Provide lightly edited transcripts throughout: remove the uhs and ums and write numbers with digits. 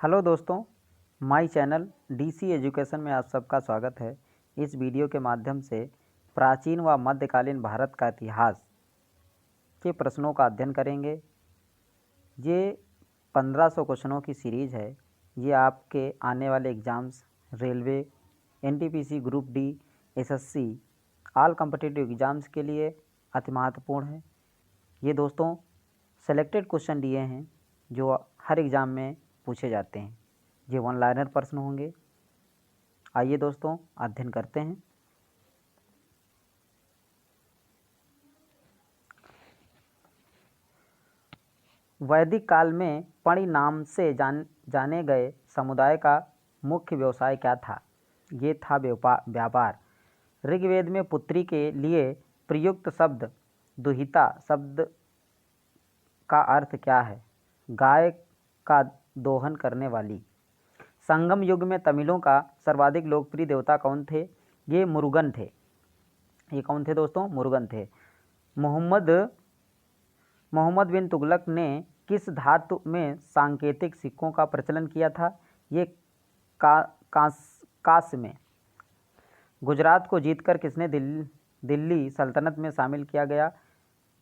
Hello दोस्तों, my channel DC education में आप सबका स्वागत है। इस वीडियो के माध्यम से प्राचीन व मध्यकालीन भारत का इतिहास के प्रश्नों का अध्ययन करेंगे। ये 1500 क्वेश्चनों की सीरीज़ है। ये आपके आने वाले exams railway, NTPC, group D, SSC, all competitive exams के लिए अति महत्वपूर्ण है। ये दोस्तों सेलेक्टेड क्वेश्चन दिए हैं जो हर एग्ज़ाम में पूछे जाते हैं। ये वन लाइनर प्रश्न होंगे। आइए दोस्तों अध्ययन करते हैं। वैदिक काल में पणि नाम से जाने गए समुदाय का मुख्य व्यवसाय क्या था? ये था व्यापार। ऋग्वेद में पुत्री के लिए प्रयुक्त शब्द दुहिता शब्द का अर्थ क्या है? गाय का दोहन करने वाली। संगम युग में तमिलों का सर्वाधिक लोकप्रिय देवता कौन थे? ये मुरुगन थे। ये कौन थे दोस्तों? मुरुगन थे। मोहम्मद बिन तुगलक ने किस धातु में सांकेतिक सिक्कों का प्रचलन किया था? ये कांस्य में। गुजरात को जीतकर किसने दिल्ली सल्तनत में शामिल किया गया?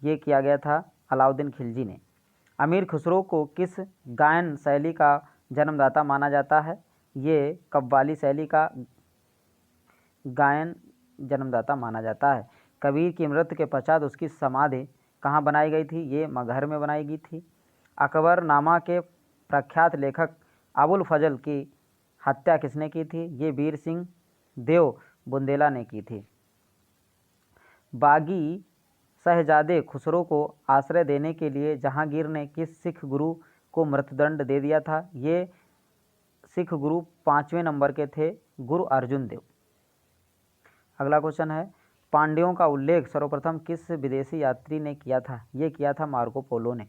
ये किया गया था अलाउद्दीन खिलजी ने। अमीर खुसरो को किस गायन शैली का जन्मदाता माना जाता है? ये कव्वाली शैली का गायन जन्मदाता माना जाता है। कबीर की मृत्यु के पश्चात उसकी समाधि कहाँ बनाई गई थी? ये मगहर में बनाई गई थी। अकबरनामा के प्रख्यात लेखक अबुल फजल की हत्या किसने की थी? ये वीर सिंह देव बुंदेला ने की थी। बागी शहजादे खुसरो को आश्रय देने के लिए जहांगीर ने किस सिख गुरु को मृत्युदंड दे दिया था? ये सिख गुरु 5वें नंबर के थे, गुरु अर्जुन देव। अगला क्वेश्चन है, पांड्यों का उल्लेख सर्वप्रथम किस विदेशी यात्री ने किया था? ये किया था मार्को पोलो ने।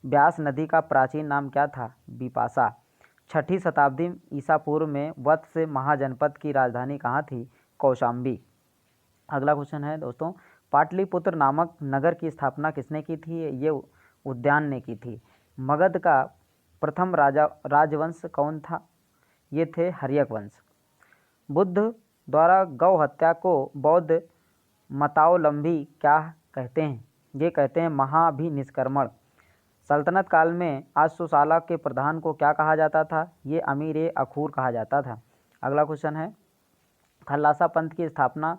ब्यास नदी का प्राचीन नाम क्या था? बिपाशा। 6ठी शताब्दी ईसा पूर्व में वत्स महाजनपद की राजधानी कहाँ थी? कौशाम्बी। अगला क्वेश्चन है दोस्तों, पाटलिपुत्र नामक नगर की स्थापना किसने की थी? ये उद्यान ने की थी। मगध का प्रथम राजवंश कौन था? ये थे हर्यक वंश। बुद्ध द्वारा गौ हत्या को बौद्ध मतावलंबी क्या कहते हैं? ये कहते हैं महाभिनिष्क्रमण। सल्तनत काल में आशुशाला के प्रधान को क्या कहा जाता था? ये अमीर अखूर कहा जाता था। अगला क्वेश्चन है, खल्लासा पंथ की स्थापना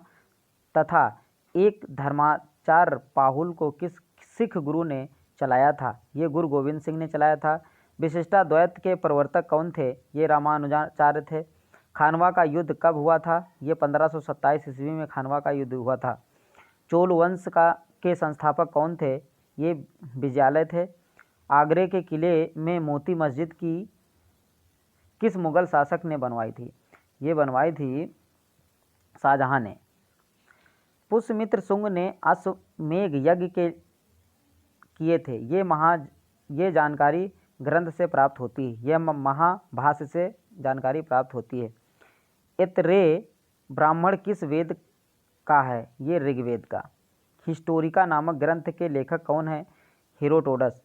तथा एक धर्माचार्य पाहुल को किस सिख गुरु ने चलाया था? ये गुरु गोविंद सिंह ने चलाया था। विशिष्टाद्वैत के प्रवर्तक कौन थे? ये रामानुजाचार्य थे। खानवा का युद्ध कब हुआ था? ये 1527 ईस्वी में खानवा का युद्ध हुआ था। चोल वंश के संस्थापक कौन थे? ये विजयालय थे। आगरे के किले में मोती मस्जिद की किस मुगल शासक ने बनवाई थी? ये बनवाई थी शाहजहां ने। पुष्यमित्र शुंग ने अश्वमेध यज्ञ के किए थे। ये जानकारी ग्रंथ से प्राप्त होती है। यह महाभाष्य से जानकारी प्राप्त होती है। ऐतरेय ब्राह्मण किस वेद का है? ये ऋग्वेद का। हिस्टोरिका नामक ग्रंथ के लेखक कौन है? हेरोडोटस।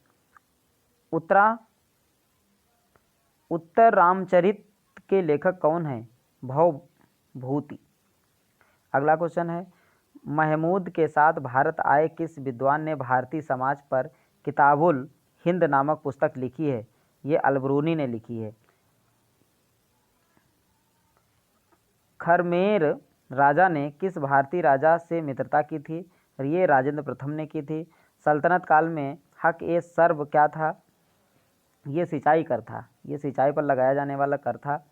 उत्तर रामचरित के लेखक कौन है? भवभूति। अगला क्वेश्चन है, महमूद के साथ भारत आए किस विद्वान ने भारतीय समाज पर किताबुल हिंद नामक पुस्तक लिखी है? ये अलबरूनी ने लिखी है। खरमेर राजा ने किस भारतीय राजा से मित्रता की थी? ये राजेंद्र प्रथम ने की थी। सल्तनत काल में हक ए सर्व क्या था? ये सिंचाई कर था। ये सिंचाई पर लगाया जाने वाला कर था।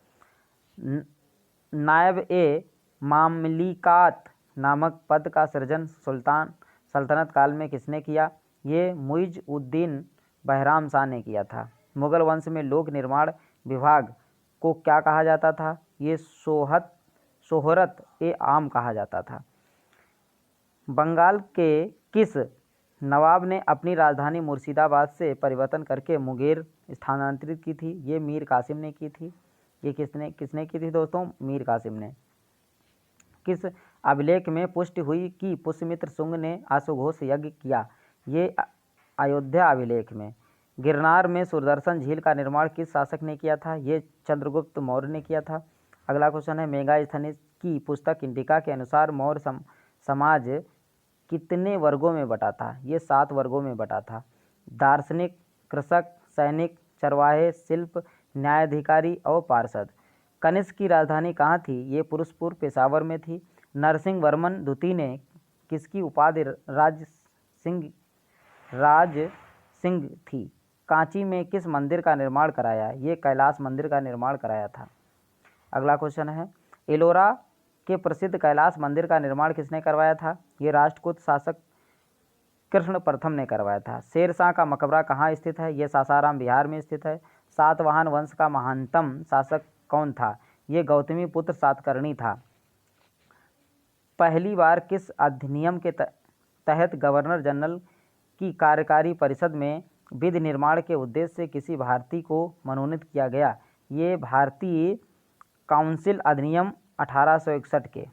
नायब ए मामलिकात नामक पद का सृजन सल्तनत काल में किसने किया? ये मुइज उद्दीन बहराम शाह ने किया था। मुगल वंश में लोक निर्माण विभाग को क्या कहा जाता था? ये सोहरत ए आम कहा जाता था। बंगाल के किस नवाब ने अपनी राजधानी मुर्शिदाबाद से परिवर्तन करके मुंगेर स्थानांतरित की थी? ये मीर कासिम ने की थी। ये किसने की थी दोस्तों? मीर कासिम ने। किस अभिलेख में पुष्टि हुई कि पुष्यमित्र शुंग ने अश्वघोष यज्ञ किया? ये अयोध्या अभिलेख में। गिरनार में सुदर्शन झील का निर्माण किस शासक ने किया था? ये चंद्रगुप्त मौर्य ने किया था। अगला क्वेश्चन है, मेगास्थनीज की पुस्तक इंडिका के अनुसार मौर्य समाज कितने वर्गों में बटा था? ये 7 वर्गों में बटा था। दार्शनिक, कृषक, सैनिक, चरवाहे, शिल्प, न्यायाधिकारी और पार्षद। कनिष्क की राजधानी कहाँ थी? ये पुरुषपुर पेशावर में थी। नरसिंह वर्मन द्वितीय ने किसकी उपाधि राज सिंह थी? कांची में किस मंदिर का निर्माण कराया? ये कैलाश मंदिर का निर्माण कराया था। अगला क्वेश्चन है, एलोरा के प्रसिद्ध कैलाश मंदिर का निर्माण किसने करवाया था? ये राष्ट्रकूट शासक कृष्ण प्रथम ने करवाया था। शेरशाह का मकबरा कहाँ स्थित है? ये सासाराम बिहार में स्थित है। सातवाहन वंश का महानतम शासक कौन था? ये गौतमी पुत्र सातकर्णी था। पहली बार किस अधिनियम के तहत गवर्नर जनरल की कार्यकारी परिषद में विधि निर्माण के उद्देश्य से किसी भारतीय को मनोनीत किया गया? ये भारतीय काउंसिल अधिनियम 1861 के।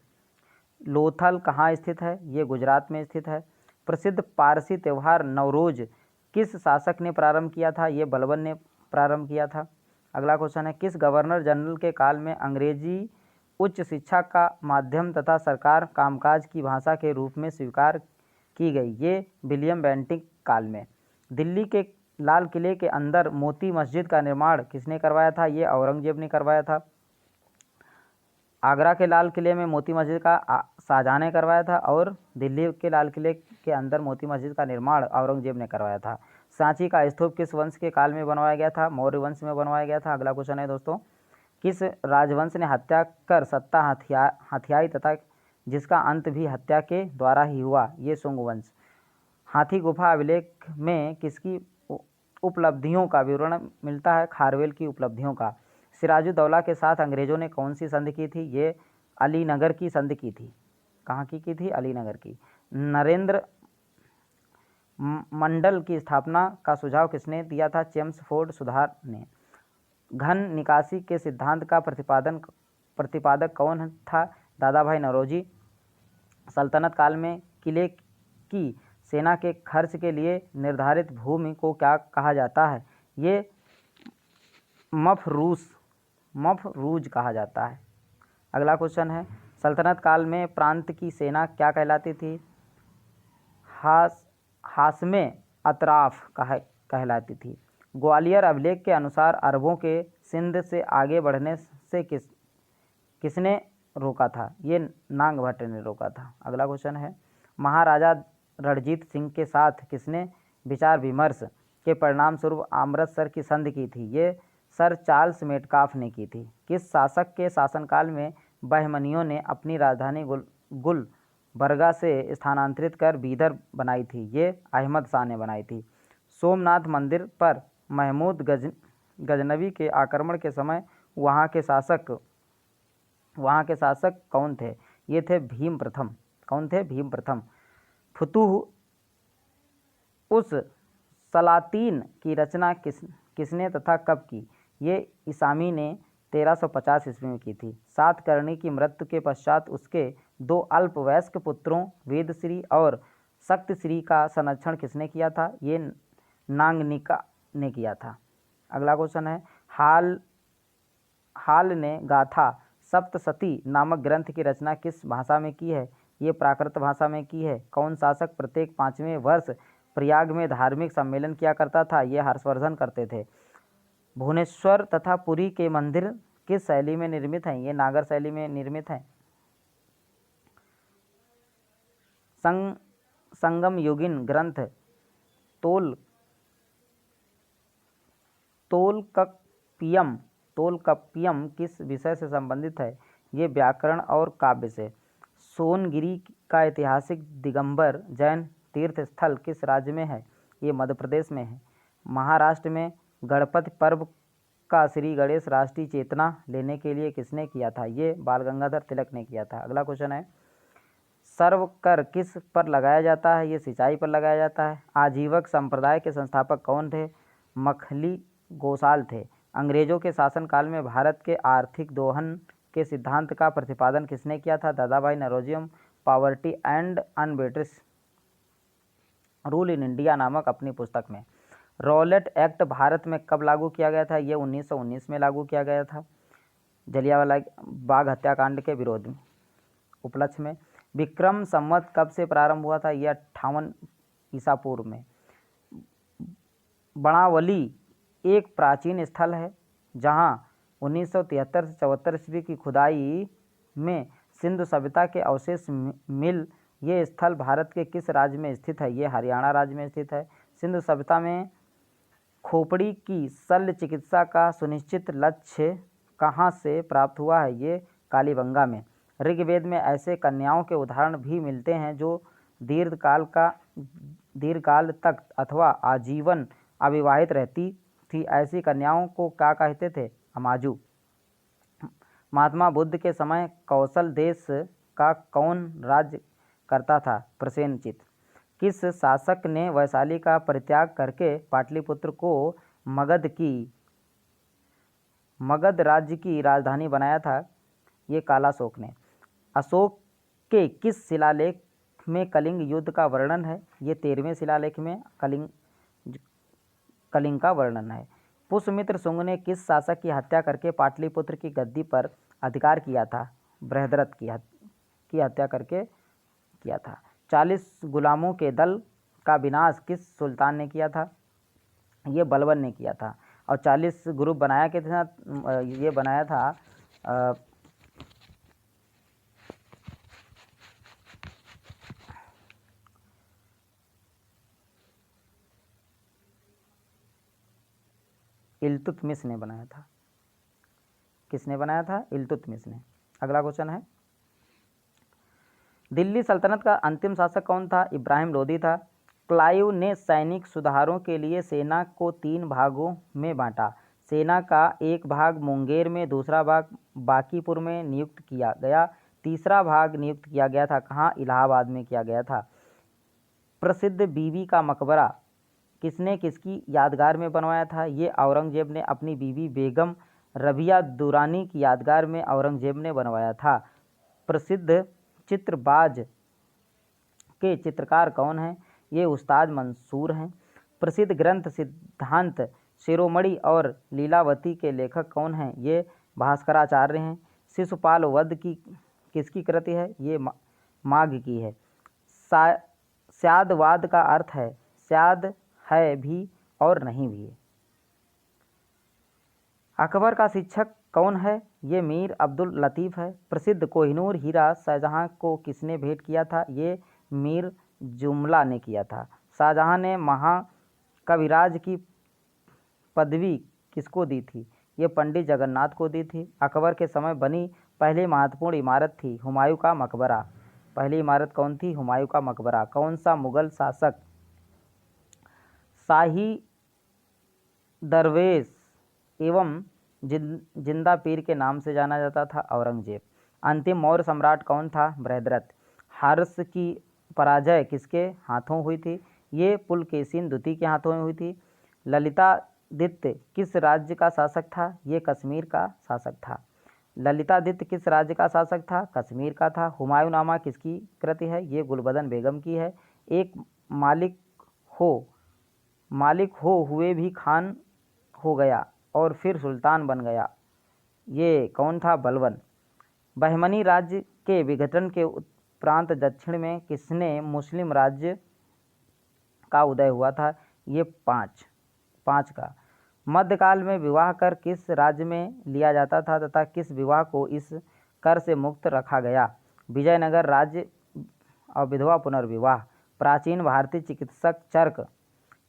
लोथल कहाँ स्थित है? ये गुजरात में स्थित है। प्रसिद्ध पारसी त्यौहार नवरोज किस शासक ने प्रारंभ किया था? ये बलबन ने प्रारंभ किया था। अगला क्वेश्चन है, किस गवर्नर जनरल के काल में अंग्रेजी उच्च शिक्षा का माध्यम तथा सरकार कामकाज की भाषा के रूप में स्वीकार की गई? ये विलियम बेंटिक काल में। दिल्ली के लाल किले के अंदर मोती मस्जिद का निर्माण किसने करवाया था? ये औरंगजेब ने करवाया था। आगरा के लाल किले में मोती मस्जिद का शाहजहां ने करवाया था और दिल्ली के लाल किले के अंदर मोती मस्जिद का निर्माण औरंगजेब ने करवाया था। सांची का स्तूप किस वंश के काल में बनवाया गया था? मौर्य वंश में बनवाया गया था। अगला क्वेश्चन है दोस्तों, किस राजवंश ने हत्या कर सत्ता हथियाई तथा जिसका अंत भी हत्या के द्वारा ही हुआ? ये शुंग वंश। हाथी गुफा अभिलेख में किसकी उपलब्धियों का विवरण मिलता है? खारवेल की उपलब्धियों का। सिराजुद्दौला के साथ अंग्रेजों ने कौन सी संधि की थी? ये अलीनगर की संधि की थी। कहाँ की थी? अलीनगर की। नरेंद्र मंडल की स्थापना का सुझाव किसने दिया था? चेम्सफोर्ड सुधार ने। घन निकासी के सिद्धांत का प्रतिपादक कौन था? दादा भाई नौरोजी। सल्तनत काल में किले की सेना के खर्च के लिए निर्धारित भूमि को क्या कहा जाता है? ये मफरूज कहा जाता है। अगला क्वेश्चन है, सल्तनत काल में प्रांत की सेना क्या कहलाती थी? हाशमे अतराफ कहलाती थी। ग्वालियर अभिलेख के अनुसार अरबों के सिंध से आगे बढ़ने से किसने रोका था? ये नांग भट्ट ने रोका था। अगला क्वेश्चन है, महाराजा रणजीत सिंह के साथ किसने विचार विमर्श के परिणाम स्वरूप अमृतसर की संधि की थी? ये सर चार्ल्स मेटकाफ ने की थी। किस शासक के शासनकाल में बहमनियों ने अपनी राजधानी गुलबर्गा से स्थानांतरित कर बीदर बनाई थी? ये अहमद शाह ने बनाई थी। सोमनाथ मंदिर पर महमूद गजनवी के आक्रमण के समय वहाँ के शासक कौन थे? ये थे भीम प्रथम। कौन थे? भीम प्रथम। फुतुह उस सलातीन की रचना किसने तथा कब की? ये इसामी ने 1350 ईस्वी में की थी। सातकर्णी की मृत्यु के पश्चात उसके 2 अल्पवयस्क पुत्रों वेदश्री और शक्तिश्री का संरक्षण किसने किया था? ये नांगनिका ने किया था। अगला क्वेश्चन है, हाल ने गाथा सप्तशती नामक ग्रंथ की रचना किस भाषा में की है? ये प्राकृत भाषा में की है। कौन शासक प्रत्येक 5वें वर्ष प्रयाग में धार्मिक सम्मेलन किया करता था? ये हर्षवर्धन करते थे। भुवनेश्वर तथा पुरी के मंदिर किस शैली में निर्मित हैं? ये नागर शैली में निर्मित हैं। संगम योगिन ग्रंथ तोलकप्पियम किस विषय से संबंधित है? ये व्याकरण और काव्य से। सोनगिरी का ऐतिहासिक दिगंबर जैन तीर्थ स्थल किस राज्य में है? ये मध्य प्रदेश में है। महाराष्ट्र में गणपति पर्व का श्री गणेश राष्ट्रीय चेतना लेने के लिए किसने किया था? ये बाल गंगाधर तिलक ने किया था। अगला क्वेश्चन है, सर्व कर किस पर लगाया जाता है? ये सिंचाई पर लगाया जाता है। आजीवक संप्रदाय के संस्थापक कौन थे? मखली गोसाल थे। अंग्रेजों के शासनकाल में भारत के आर्थिक दोहन के सिद्धांत का प्रतिपादन किसने किया था? Dadabhai Naoroji. Poverty and unBritish rule in India नामक अपनी पुस्तक में। रॉलेट एक्ट भारत में कब लागू किया गया था? ये 1919 में लागू किया गया था, जलियांवाला बाग हत्याकांड के विरोध में उपलक्ष्य में। विक्रम संवत कब से प्रारंभ हुआ था? यह 58 ईसा पूर्व में। बनावली एक प्राचीन स्थल है जहां 1973 से 74 ईस्वी की खुदाई में सिंधु सभ्यता के अवशेष मिल। ये स्थल भारत के किस राज्य में स्थित है? ये हरियाणा राज्य में स्थित है। सिंधु सभ्यता में खोपड़ी की शल्य चिकित्सा का सुनिश्चित लक्ष्य कहाँ से प्राप्त हुआ है? ये कालीबंगा में। ऋग्वेद में ऐसे कन्याओं के उदाहरण भी मिलते हैं जो दीर्घकाल तक अथवा आजीवन अविवाहित रहती थी। ऐसी कन्याओं को क्या कहते थे? अमाजू। महात्मा बुद्ध के समय कौशल देश का कौन राज्य करता था? प्रसेनजित। किस शासक ने वैशाली का परित्याग करके पाटलिपुत्र को मगध राज्य की राजधानी बनाया था? ये कालाशोक ने। अशोक के किस शिलालेख में कलिंग युद्ध का वर्णन है? ये 13वें शिलालेख में कलिंग का वर्णन है। पुष्यमित्र शुंग ने किस शासक की हत्या करके पाटलिपुत्र की गद्दी पर अधिकार किया था? बृहद्रथ की हत्या करके किया था। 40 गुलामों के दल का विनाश किस सुल्तान ने किया था? ये बलबन ने किया था। और 40 ग्रुप बनाया के था, ये बनाया था इल्तुतमिश ने बनाया था। किसने बनाया था? इल्तुतमिश ने। अगला क्वेश्चन है, दिल्ली सल्तनत का अंतिम शासक कौन था? इब्राहिम लोदी था। क्लाइव ने सैनिक सुधारों के लिए सेना को 3 भागों में बांटा। सेना का एक भाग मुंगेर में, दूसरा भाग बांकीपुर में नियुक्त किया गया, तीसरा भाग नियुक्त किया गया था कहाँ? इलाहाबाद में किया गया था। प्रसिद्ध बीबी का मकबरा किसने किसकी यादगार में बनवाया था? ये औरंगजेब ने अपनी बीबी बेगम रबिया दुरानी की यादगार में औरंगजेब ने बनवाया था। प्रसिद्ध चित्रबाज के चित्रकार कौन हैं? ये उस्ताद मंसूर हैं। प्रसिद्ध ग्रंथ सिद्धांत शिरोमणि और लीलावती के लेखक कौन हैं? ये भास्कराचार्य हैं। शिशुपाल वध की किसकी कृति है? ये माघ की है। स्यादवाद का अर्थ है स्याद है भी और नहीं भी। अकबर का शिक्षक कौन है? ये मीर अब्दुल लतीफ़ है। प्रसिद्ध कोहिनूर हीरा शाहजहां को किसने भेंट किया था? ये मीर जुमला ने किया था। शाहजहां ने महाकविराज की पदवी किसको दी थी? ये पंडित जगन्नाथ को दी थी। अकबर के समय बनी पहली महत्वपूर्ण इमारत थी हुमायूं का मकबरा। पहली इमारत कौन थी? हुमायूं का मकबरा। कौन सा मुगल शासक शाही दरवेश एवं जिंदा पीर के नाम से जाना जाता था? औरंगजेब। अंतिम मौर्य सम्राट कौन था? बृहद्रथ। हार्स की पराजय किसके हाथों हुई थी? ये पुलकेशिन द्वितीय के हाथों में हुई थी। ललितादित्य किस राज्य का शासक था? ये कश्मीर का शासक था। ललितादित्य किस राज्य का शासक था? कश्मीर का था। हुमायूंनामा किसकी कृति है? ये गुलबदन बेगम की है। एक मालिक हो हुए भी खान हो गया और फिर सुल्तान बन गया, ये कौन था? बलबन। बहमनी राज्य के विघटन के उपरांत दक्षिण में किसने मुस्लिम राज्य का उदय हुआ था? ये पाँच का। मध्यकाल में विवाह कर किस राज्य में लिया जाता था तथा किस विवाह को इस कर से मुक्त रखा गया? विजयनगर राज्य और विधवा पुनर्विवाह। प्राचीन भारतीय चिकित्सक चर्क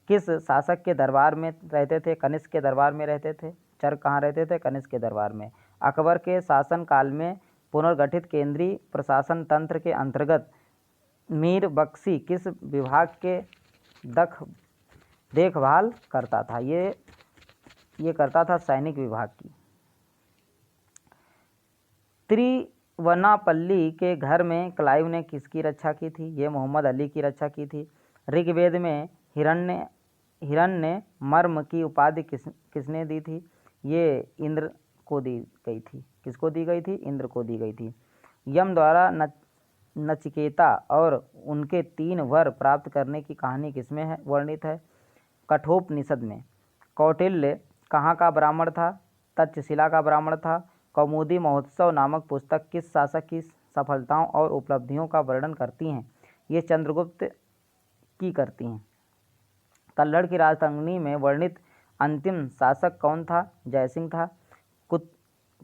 किस शासक के दरबार में रहते थे? कनिष्क के दरबार में रहते थे। चर्क कहाँ रहते थे? कनिष्क के दरबार में। अकबर के शासनकाल में पुनर्गठित केंद्रीय प्रशासन तंत्र के अंतर्गत मीर बख्शी किस विभाग के देखभाल करता था? ये करता था सैनिक विभाग की। त्रिवनापल्ली के घर में क्लाइव ने किसकी रक्षा की थी? ये मोहम्मद अली की रक्षा की थी। ऋग्वेद में हिरण्य मर्म की उपाधि किसने दी थी? ये इंद्र को दी गई थी। किसको दी गई थी? इंद्र को दी गई थी। यम द्वारा नचिकेता और उनके 3 वर प्राप्त करने की कहानी किसमें है वर्णित है? कठोपनिषद में। कौटिल्य कहाँ का ब्राह्मण था? तक्षशिला का ब्राह्मण था। कौमुदी महोत्सव नामक पुस्तक किस शासक की सफलताओं और उपलब्धियों का वर्णन करती हैं? ये चंद्रगुप्त की करती हैं। कल्हड़ की राजधानी में वर्णित अंतिम शासक कौन था? जयसिंह था।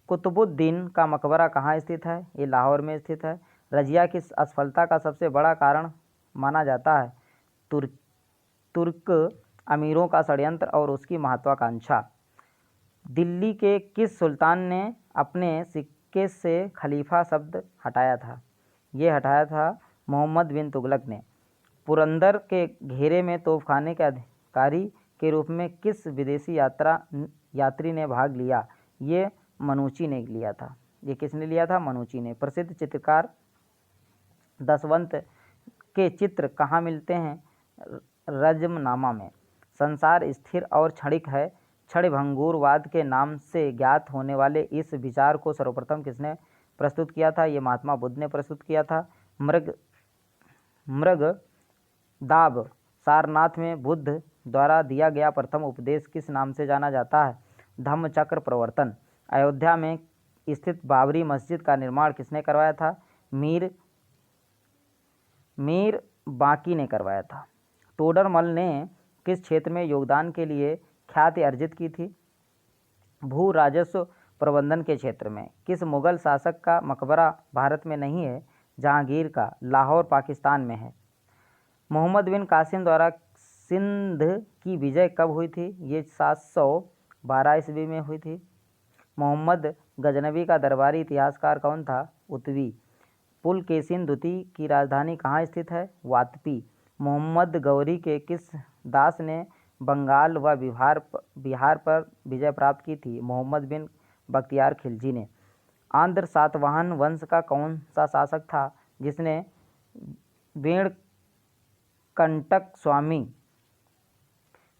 कुतुबुद्दीन का मकबरा कहाँ स्थित है? ये लाहौर में स्थित है। रजिया की असफलता का सबसे बड़ा कारण माना जाता है तुर्क अमीरों का षड्यंत्र और उसकी महत्वाकांक्षा। दिल्ली के किस सुल्तान ने अपने सिक्के से खलीफा शब्द हटाया था? ये हटाया था मोहम्मद बिन तुगलक ने। पुरंदर के घेरे में तोपखाने के अधिकारी के रूप में किस विदेशी यात्री ने भाग लिया? ये मनुची ने लिया था। ये किसने लिया था? मनुची ने। प्रसिद्ध चित्रकार दशवंत के चित्र कहाँ मिलते हैं? रजमनामा में। संसार स्थिर और क्षणिक है, क्षणभंगुरवाद के नाम से ज्ञात होने वाले इस विचार को सर्वप्रथम किसने प्रस्तुत किया था? ये महात्मा बुद्ध ने प्रस्तुत किया था। मृगदाब सारनाथ में बुद्ध द्वारा दिया गया प्रथम उपदेश किस नाम से जाना जाता है? धम्मचक्र प्रवर्तन। अयोध्या में स्थित बाबरी मस्जिद का निर्माण किसने करवाया था? मीर बाकी ने करवाया था। टोडरमल ने किस क्षेत्र में योगदान के लिए ख्याति अर्जित की थी? भू राजस्व प्रबंधन के क्षेत्र में। किस मुगल शासक का मकबरा भारत में नहीं है? जहांगीर का। लाहौर पाकिस्तान में है। मोहम्मद बिन कासिम द्वारा सिंध की विजय कब हुई थी? ये 712 ईस्वी में हुई थी। मोहम्मद गजनवी का दरबारी इतिहासकार कौन था? उत्वी। पुलकेशिन द्वितीय की राजधानी कहाँ स्थित है? वातपी। मोहम्मद गौरी के किस दास ने बंगाल व बिहार पर विजय प्राप्त की थी? मोहम्मद बिन बख्तियार खिलजी ने। आंध्र सातवाहन वंश का कौन सा शासक था जिसने वेणकंटक स्वामी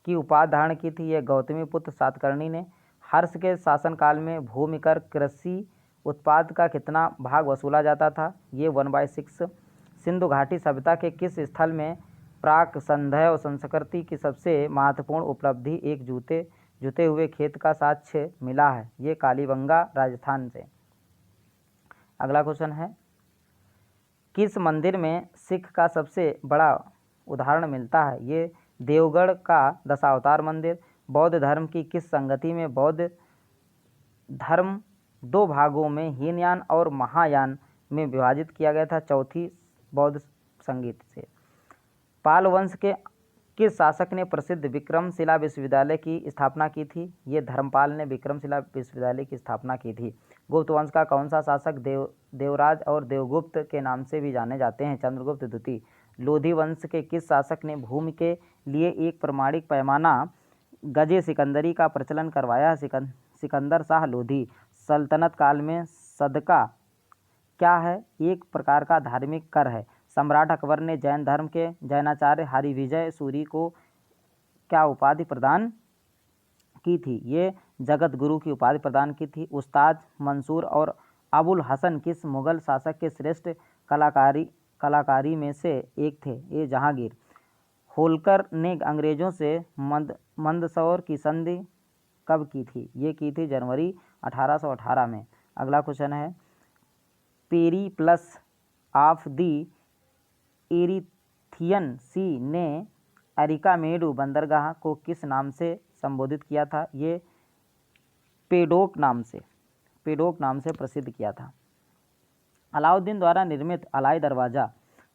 की उपाधि धारण की थी? यह गौतमी पुत्र सातकर्णी ने। हर्ष के शासनकाल में भूमि कर कृषि उत्पाद का कितना भाग वसूला जाता था? ये 1/6। सिंधु घाटी सभ्यता के किस स्थल में प्राक संध्या संस्कृति की सबसे महत्वपूर्ण उपलब्धि एक जुते हुए खेत का साक्ष्य मिला है? ये कालीबंगा राजस्थान से। अगला क्वेश्चन है, किस मंदिर में सिख का सबसे बड़ा उदाहरण मिलता है? ये देवगढ़ का दशावतार मंदिर। बौद्ध धर्म की किस संगति में बौद्ध धर्म 2 भागों में हीनयान और महायान में विभाजित किया गया था? चौथी बौद्ध संगीत से। पाल वंश के किस शासक ने प्रसिद्ध विक्रमशिला विश्वविद्यालय की स्थापना की थी? ये धर्मपाल ने विक्रमशिला विश्वविद्यालय की स्थापना की थी। गुप्त वंश का कौन सा शासक देवराज और देवगुप्त के नाम से भी जाने जाते हैं? चंद्रगुप्त द्वितीय। लोधी वंश के किस शासक ने भूमि के लिए एक प्रमाणिक पैमाना गजे सिकंदरी का प्रचलन करवाया? सिकंदर शाह लोधी। सल्तनत काल में सदका क्या है? एक प्रकार का धार्मिक कर है। सम्राट अकबर ने जैन धर्म के जैनाचार्य हरिविजय सूरी को क्या उपाधि प्रदान की थी? ये जगत गुरु की उपाधि प्रदान की थी। उस्ताद मंसूर और अबुल हसन किस मुगल शासक के श्रेष्ठ कलाकारी में से एक थे? ये जहांगीर। होलकर ने अंग्रेजों से मंदसौर की संधि कब की थी? ये की थी जनवरी 1818 में। अगला क्वेश्चन है, पेरिप्लस ऑफ द एरिथियन सी ने अरिकामेडु बंदरगाह को किस नाम से संबोधित किया था? ये पेडोक नाम से प्रसिद्ध किया था। अलाउद्दीन द्वारा निर्मित अलाई दरवाज़ा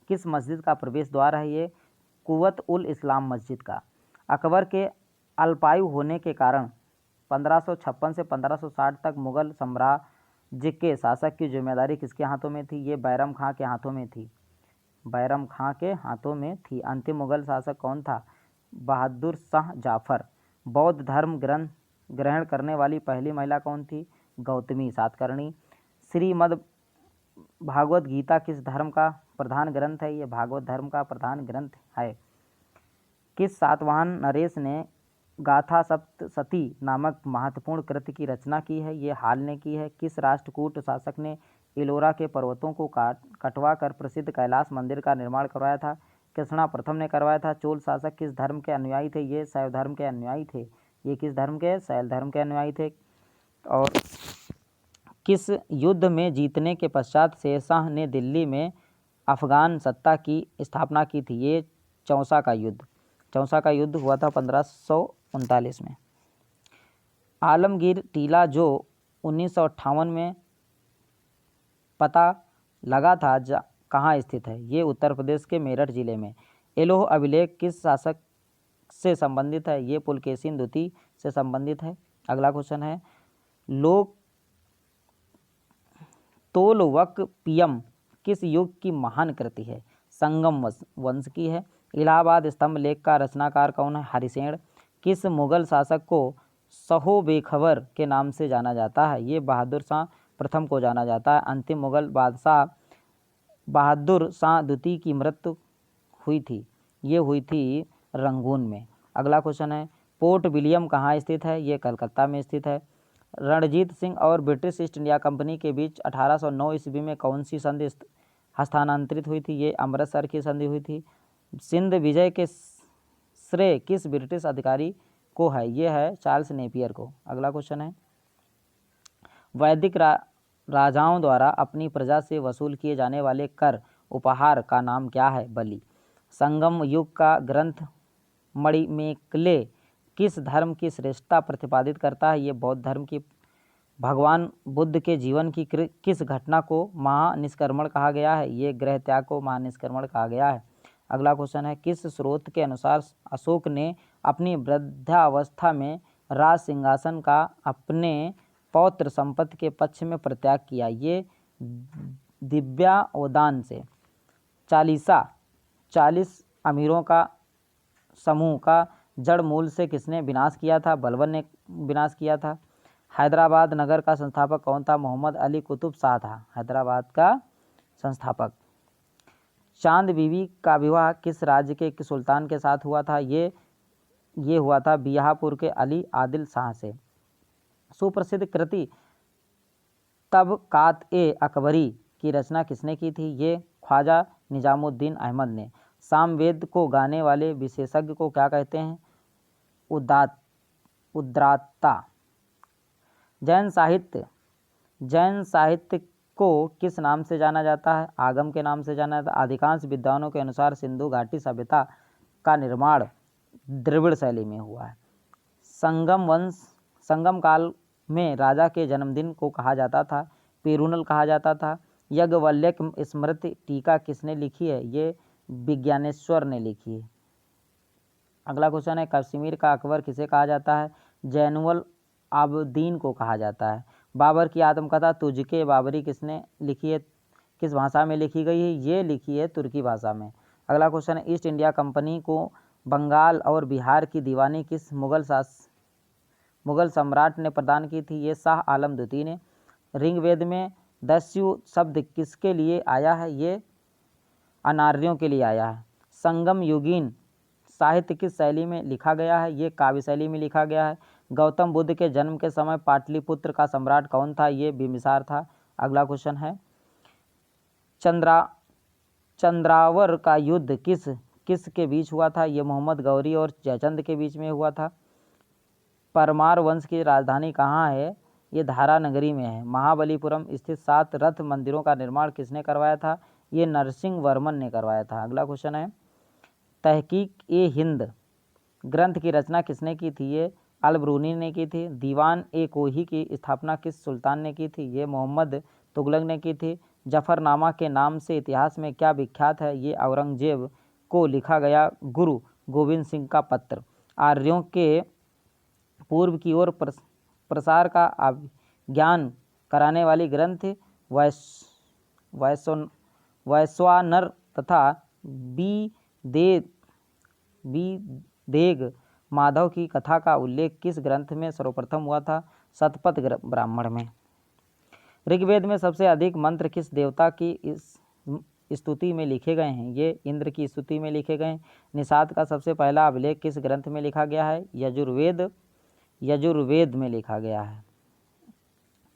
किस मस्जिद का प्रवेश द्वार है? ये कुवत उल इस्लाम मस्जिद का। अकबर के अल्पायु होने के कारण 1556 से 1560 तक मुगल साम्राज्य के शासक की जिम्मेदारी किसके हाथों में थी? ये बैरम खां के हाथों में थी। अंतिम मुगल शासक कौन था? बहादुर शाह जाफर। बौद्ध धर्म ग्रहण करने वाली पहली महिला कौन थी? गौतमी सातकर्णी। श्रीमद् भागवत गीता किस धर्म का प्रधान ग्रंथ है? ये भागवत धर्म का प्रधान ग्रंथ है। किस सातवाहन नरेश ने गाथा सप्तशती नामक महत्वपूर्ण कृति की रचना की है? ये हाल ने की है। किस राष्ट्रकूट शासक ने एलोरा के पर्वतों को कटवा कर प्रसिद्ध कैलाश मंदिर का निर्माण करवाया था? कृष्णा प्रथम ने करवाया था। चोल शासक किस धर्म के अनुयायी थे? ये शैव धर्म के अनुयायी थे। ये किस धर्म के? शैव धर्म के अनुयायी थे। और किस युद्ध में जीतने के पश्चात शेरशाह ने दिल्ली में अफगान सत्ता की स्थापना की थी? ये चौसा का युद्ध। चौसा का युद्ध हुआ था 1539 में। आलमगीर टीला जो 1958 में पता लगा था कहाँ स्थित है? ये उत्तर प्रदेश के मेरठ जिले में। एलोह अभिलेख किस शासक से संबंधित है? ये पुलकेशिन द्वितीय से संबंधित है। अगला क्वेश्चन है, लोक तोलवकपियम किस युग की महान कृति है? संगम वंश की है। इलाहाबाद स्तंभ लेख का रचनाकार कौन है? हरिसेन। किस मुगल शासक को सहो बेखबर के नाम से जाना जाता है? ये बहादुर शाह प्रथम को जाना जाता है। अंतिम मुगल बादशाह बहादुर शाह द्वितीय की मृत्यु हुई थी? ये हुई थी रंगून में। अगला क्वेश्चन है, पोर्ट विलियम कहाँ स्थित है? ये कलकत्ता में स्थित है। रणजीत सिंह और ब्रिटिश ईस्ट इंडिया कंपनी के बीच 1809 ईस्वी में कौन सी संधि हस्तांतरित हुई थी? ये अमृतसर की संधि हुई थी। सिंध विजय के श्रेय किस ब्रिटिश अधिकारी को है? ये है चार्ल्स नेपियर को। अगला क्वेश्चन है, वैदिक राजाओं द्वारा अपनी प्रजा से वसूल किए जाने वाले कर उपहार का नाम क्या है? बलि। संगम युग का ग्रंथ मणिमेकले किस धर्म की श्रेष्ठता प्रतिपादित करता है? ये बौद्ध धर्म की। भगवान बुद्ध के जीवन की किस घटना को महानिष्क्रमण कहा गया है? ये गृह त्याग को महानिष्क्रमण कहा गया है। अगला क्वेश्चन है, किस स्रोत के अनुसार अशोक ने अपनी वृद्धावस्था में राज सिंहासन का अपने पौत्र संपत्ति के पक्ष में परित्याग किया? ये दिव्यावदान से। 40 अमीरों का समूह का जड़ मूल से किसने विनाश किया था? बलबन ने विनाश किया था। हैदराबाद नगर का संस्थापक कौन था? मोहम्मद अली कुतुब शाह था हैदराबाद का संस्थापक। चांद बीबी का विवाह किस राज्य के सुल्तान के साथ हुआ था? ये हुआ था बिहापुर के अली आदिल शाह से। सुप्रसिद्ध कृति तबकात-ए-अकबरी की रचना किसने की थी? ये ख्वाजा निजामुद्दीन अहमद ने। सामवेद को गाने वाले विशेषज्ञ को क्या कहते हैं? उद्राता। जैन साहित्य को किस नाम से जाना जाता है? आगम के नाम से जाना जाता है। अधिकांश विद्वानों के अनुसार सिंधु घाटी सभ्यता का निर्माण द्रविड़ शैली में हुआ है। संगम काल में राजा के जन्मदिन को कहा जाता था पेरुनल कहा जाता था। याज्ञवल्क्य स्मृति टीका किसने लिखी है? ये विज्ञानेश्वर ने लिखी है। अगला क्वेश्चन है, कश्मीर का अकबर किसे कहा जाता है? जैनुल आबदीन को कहा जाता है। बाबर की आत्मकथा तुझके बाबरी किसने लिखी है? किस भाषा में लिखी गई है? ये लिखी है तुर्की भाषा में। अगला क्वेश्चन है, ईस्ट इंडिया कंपनी को बंगाल और बिहार की दीवानी किस मुगल सम्राट ने प्रदान की थी? ये शाह आलम द्वितीय ने। ऋग्वेद में दस्यु शब्द किसके लिए आया है? ये अनार्यों के लिए आया है। संगम युगीन साहित्य किस शैली में लिखा गया है? ये काव्य शैली में लिखा गया है। गौतम बुद्ध के जन्म के समय पाटलिपुत्र का सम्राट कौन था? ये बिंबिसार था। अगला क्वेश्चन है, चंद्रावर का युद्ध किस के बीच हुआ था? ये मोहम्मद गौरी और जयचंद के बीच में हुआ था। परमार वंश की राजधानी कहाँ है? ये धारा नगरी में है। महाबलीपुरम स्थित 7 रथ मंदिरों का निर्माण किसने करवाया था? ये नरसिंह वर्मन ने करवाया था। अगला क्वेश्चन है, तहकीक-ए-हिंद ग्रंथ की रचना किसने की थी? ये अल-बरूनी ने की थी। दीवान-ए-कोही की स्थापना किस सुल्तान ने की थी? ये मोहम्मद तुगलक ने की थी। जफरनामा के नाम से इतिहास में क्या विख्यात है? ये औरंगजेब को लिखा गया गुरु गोविंद सिंह का पत्र। आर्यों के पूर्व की ओर प्रसार का ज्ञान कराने वाली ग्रंथ वैश्वानर तथा देग माधव की कथा का उल्लेख किस ग्रंथ में सर्वप्रथम हुआ था? शतपथ ब्राह्मण में। ऋग्वेद में सबसे अधिक मंत्र किस देवता की इस स्तुति में लिखे गए हैं? ये इंद्र की स्तुति में लिखे गए हैं। निषाद का सबसे पहला अभिलेख किस ग्रंथ में लिखा गया है? यजुर्वेद में लिखा गया है।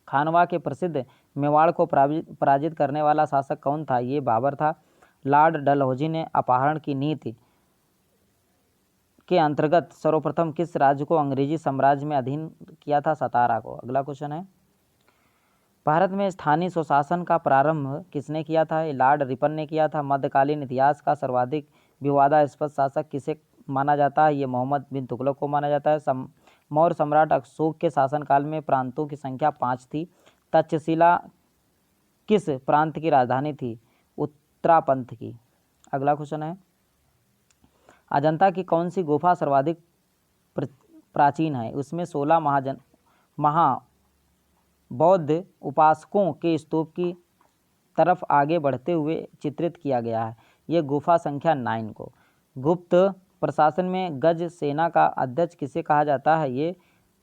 खानवा के प्रसिद्ध मेवाड़ को पराजित करने वाला शासक कौन था? ये बाबर था। लॉर्ड डलहौजी ने अपहरण की नीति के अंतर्गत सर्वप्रथम किस राज्य को अंग्रेजी साम्राज्य में अधीन किया था? सतारा को। अगला क्वेश्चन है, भारत में स्थानीय स्वशासन का प्रारंभ किसने किया था? लॉर्ड रिपन ने किया था। मध्यकालीन इतिहास का सर्वाधिक विवादास्पद शासक किसे माना जाता है? ये मोहम्मद बिन तुगलक को माना जाता है। मौर्य सम्राट अशोक के शासनकाल में प्रांतों की संख्या 5 थी। तक्षशिला किस प्रांत की राजधानी थी? उत्तरापंथ की। अगला क्वेश्चन है, अजंता की कौन सी गुफा सर्वाधिक प्राचीन है? उसमें 16 बौद्ध उपासकों के स्तूप की तरफ आगे बढ़ते हुए चित्रित किया गया है। ये गुफा संख्या 9 को। गुप्त प्रशासन में गज सेना का अध्यक्ष किसे कहा जाता है? ये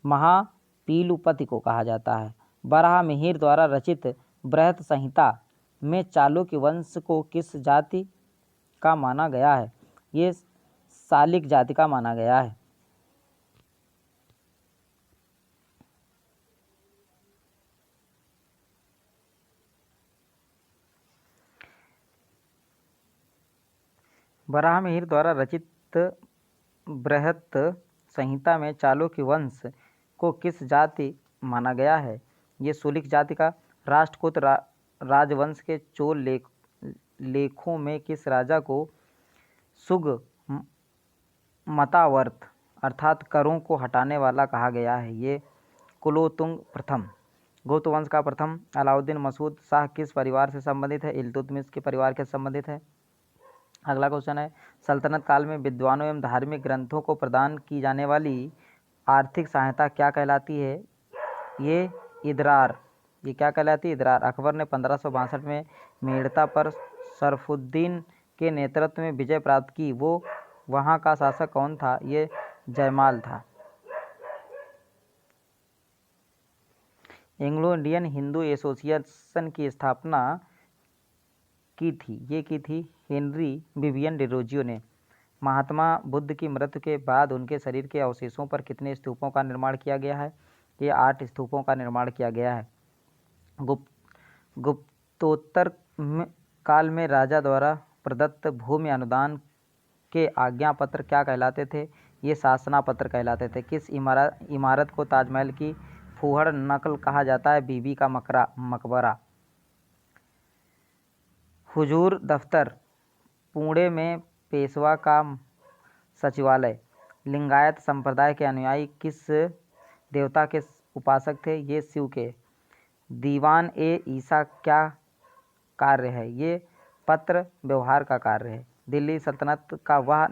महापीलुपति को कहा जाता है। वराहमिहिर द्वारा रचित बृहत संहिता में चालुक्य वंश को किस जाति का माना गया है? ये सालिक जाति का माना गया है। वराहमिहिर द्वारा रचित बृहत संहिता में चालुक्य वंश को किस जाति माना गया है? ये सुलिक जाति का। राष्ट्रकूट राजवंश के चोल लेखों में किस राजा को सुगमतावर्त अर्थात करों को हटाने वाला कहा गया है? ये कुलोतुंग प्रथम। गुप्त वंश का प्रथम अलाउद्दीन मसूद शाह किस परिवार से संबंधित है? इल्तुतमिश के परिवार के संबंधित है। अगला क्वेश्चन है, सल्तनत काल में विद्वानों एवं धार्मिक ग्रंथों को प्रदान की जाने वाली आर्थिक सहायता क्या कहलाती है? ये इदरार। ये क्या कहलाती है? इदरार। अकबर ने 1562 में मेड़ता पर शरफुद्दीन के नेतृत्व में विजय प्राप्त की। वो वहाँ का शासक कौन था? ये जयमाल था। एंग्लो इंडियन हिंदू एसोसिएशन की स्थापना की थी हेनरी विवियन डिरोजियो ने। महात्मा बुद्ध की मृत्यु के बाद उनके शरीर के अवशेषों पर कितने स्तूपों का निर्माण किया गया है? ये 8 स्तूपों का निर्माण किया गया है। गुप्तोत्तर काल में राजा द्वारा प्रदत्त भूमि अनुदान के आज्ञा पत्र क्या कहलाते थे? ये शासना पत्र कहलाते थे। किस इमारत को ताजमहल की फूहड़ नकल कहा जाता है? बीबी का मकबरा। हुजूर दफ्तर पुणे में पेशवा का सचिवालय। लिंगायत संप्रदाय के अनुयायी किस देवता के उपासक थे? ये शिव के। दीवान ए ईसा क्या कार्य है? ये पत्र व्यवहार का कार्य है। दिल्ली सल्तनत का वह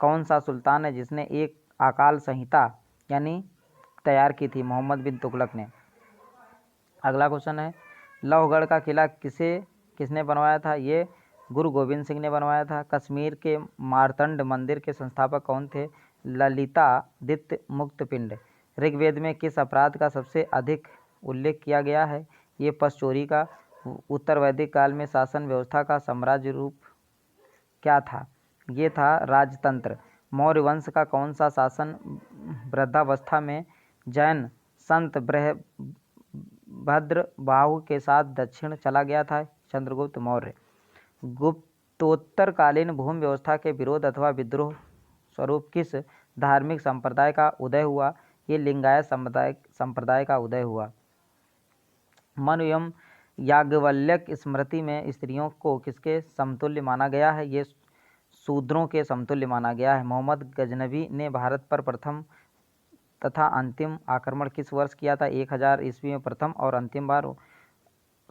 कौन सा सुल्तान है जिसने एक अकाल संहिता यानी तैयार की थी? मोहम्मद बिन तुगलक ने। अगला क्वेश्चन है, लौहगढ़ का किला किसने बनवाया था? ये गुरु गोविंद सिंह ने बनवाया था। कश्मीर के मार्तंड मंदिर के संस्थापक कौन थे? ललितादित्य मुक्तपिंड। ऋग्वेद में किस अपराध का सबसे अधिक उल्लेख किया गया है? ये पशु चोरी का। उत्तर वैदिक काल में शासन व्यवस्था का साम्राज्य रूप क्या था? ये था राजतंत्र। मौर्य वंश का कौन सा शासन वृद्धावस्था में जैन संत भद्रबाहु के साथ दक्षिण चला गया था? चंद्रगुप्त मौर्य। गुप्तोत्तरकालीन भूमि व्यवस्था के विरोध अथवा विद्रोह स्वरूप किस धार्मिक संप्रदाय का उदय हुआ? ये लिंगायत संप्रदाय का उदय हुआ। मनु एवं याज्ञवल्क्य स्मृति में स्त्रियों को किसके समतुल्य माना गया है? ये शूद्रों के समतुल्य माना गया है। मोहम्मद गजनवी ने भारत पर प्रथम तथा अंतिम आक्रमण किस वर्ष किया था? 1000 ईस्वी में प्रथम और अंतिम बार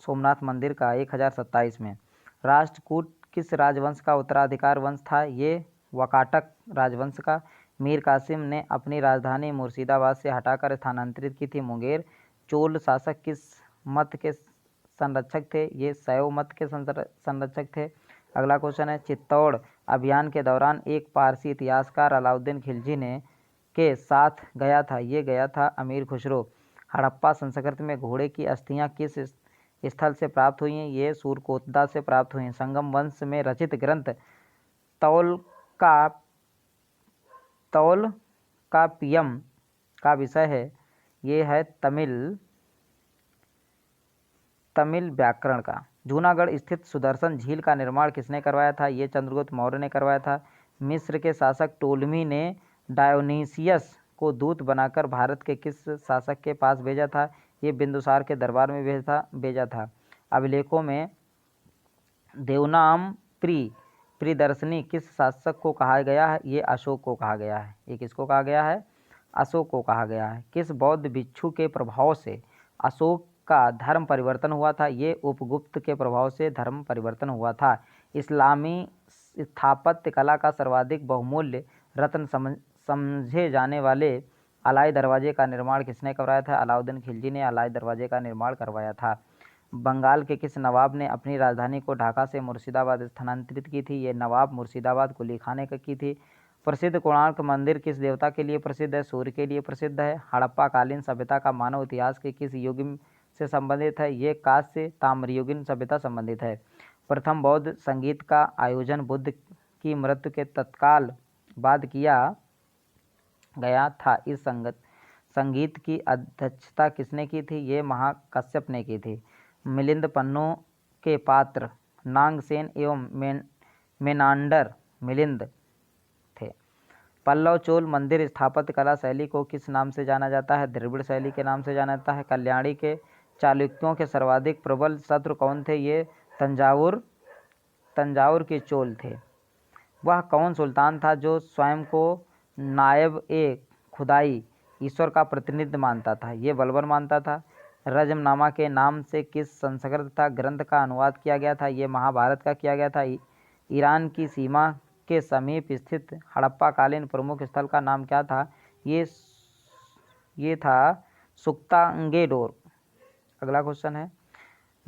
सोमनाथ मंदिर का 1027 में। राष्ट्रकूट किस राजवंश का उत्तराधिकार वंश था? ये वाकाटक राजवंश का। मीर कासिम ने अपनी राजधानी मुर्शिदाबाद से हटाकर स्थानांतरित की थी मुंगेर। चोल शासक किस मत के संरक्षक थे? ये शैव मत के संरक्षक थे। अगला क्वेश्चन है, चित्तौड़ अभियान के दौरान एक पारसी इतिहासकार अलाउद्दीन खिलजी ने के साथ गया था? ये गया था अमीर खुसरो। हड़प्पा संस्कृति में घोड़े की अस्थियां किस स्थल से प्राप्त हुई हैं? ये सूरकोतदा से प्राप्त हुई हैं। संगम वंश में रचित ग्रंथ तौलकाप्पियम का विषय है? ये है तमिल व्याकरण का। जूनागढ़ स्थित सुदर्शन झील का निर्माण किसने करवाया था? ये चंद्रगुप्त मौर्य ने करवाया था। मिस्र के शासक टोलमी ने डायोनीसियस को दूत बनाकर भारत के किस शासक के पास भेजा था? ये बिंदुसार के दरबार में भेजा था। अभिलेखों में देवनाम प्रियदर्शनी किस शासक को कहा गया है? ये अशोक को कहा गया है। ये किसको कहा गया है? अशोक को कहा गया है। किस बौद्ध भिक्षु के प्रभाव से अशोक का धर्म परिवर्तन हुआ था? ये उपगुप्त के प्रभाव से धर्म परिवर्तन हुआ था। इस्लामी स्थापत्य कला का सर्वाधिक बहुमूल्य रत्न समझे जाने वाले अलाई दरवाजे का निर्माण किसने करवाया था? अलाउद्दीन खिलजी ने अलाई दरवाजे का निर्माण करवाया था। बंगाल के किस नवाब ने अपनी राजधानी को ढाका से मुर्शिदाबाद स्थानांतरित की थी? ये नवाब मुर्शिदाबाद कुली खान ने की थी। प्रसिद्ध कोणार्क मंदिर किस देवता के लिए प्रसिद्ध है? सूर्य के लिए प्रसिद्ध है। हड़प्पा कालीन सभ्यता का मानव इतिहास के किस युग से संबंधित है? ये कांस्य ताम्रयुगीन सभ्यता संबंधित है। प्रथम बौद्ध संगीत का आयोजन बुद्ध की मृत्यु के तत्काल बाद किया गया था। इस संगीत की अध्यक्षता किसने की थी? ये महाकश्यप ने की थी। मिलिंद पन्नों के पात्र नागसेन एवं मेनांडर मिलिंद थे। पल्लव चोल मंदिर स्थापत्य कला शैली को किस नाम से जाना जाता है? द्रविड़ शैली के नाम से जाना जाता है। कल्याणी के चालुक्यों के सर्वाधिक प्रबल शत्रु कौन थे? ये तंजावुर के चोल थे। वह कौन सुल्तान था जो स्वयं को नायब ए खुदाई ईश्वर का प्रतिनिधि मानता था? ये बलबन मानता था। रजमनामा के नाम से किस संस्कृत ग्रंथ का अनुवाद किया गया था? ये महाभारत का किया गया था। ईरान की सीमा के समीप स्थित हड़प्पाकालीन प्रमुख स्थल का नाम क्या था? ये था सुक्तांगेडोर। अगला क्वेश्चन है,